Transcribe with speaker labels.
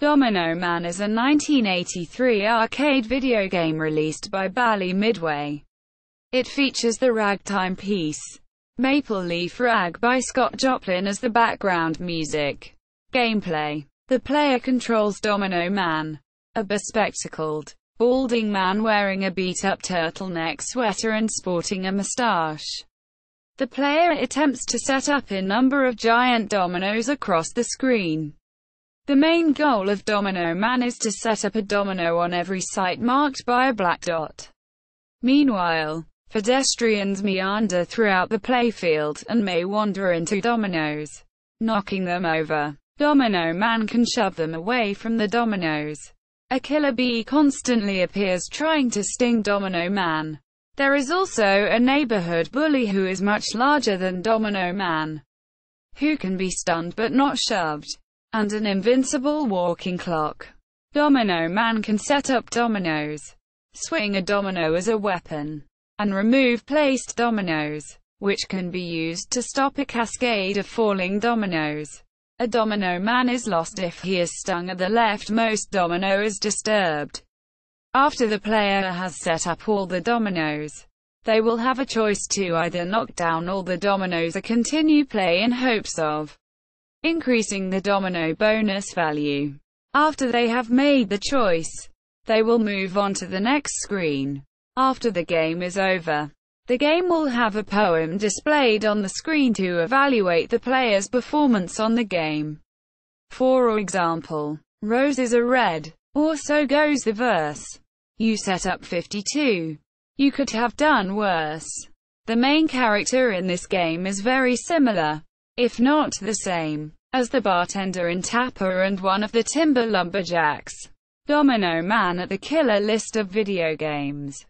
Speaker 1: Domino Man is a 1983 arcade video game released by Bally Midway. It features the ragtime piece, Maple Leaf Rag by Scott Joplin as the background music. Gameplay. The player controls Domino Man, a bespectacled, balding man wearing a beat-up turtleneck sweater and sporting a mustache. The player attempts to set up a number of giant dominoes across the screen. The main goal of Domino Man is to set up a domino on every site marked by a black dot. Meanwhile, pedestrians meander throughout the playfield, and may wander into dominoes, knocking them over. Domino Man can shove them away from the dominoes. A killer bee constantly appears trying to sting Domino Man. There is also a neighborhood bully who is much larger than Domino Man, who can be stunned but not shoved, and an invincible walking clock. Domino Man can set up dominoes, swing a domino as a weapon, and remove placed dominoes, which can be used to stop a cascade of falling dominoes. A Domino Man is lost if he is stung or the leftmost domino is disturbed. After the player has set up all the dominoes, they will have a choice to either knock down all the dominoes or continue play in hopes of increasing the domino bonus value. After they have made the choice, they will move on to the next screen. After the game is over, the game will have a poem displayed on the screen to evaluate the player's performance on the game. For example, roses are red, or so goes the verse. You set up 52. You could have done worse. The main character in this game is very similar, if not the same, as the bartender in Tapper and one of the timber lumberjacks. Domino Man at the killer list of video games.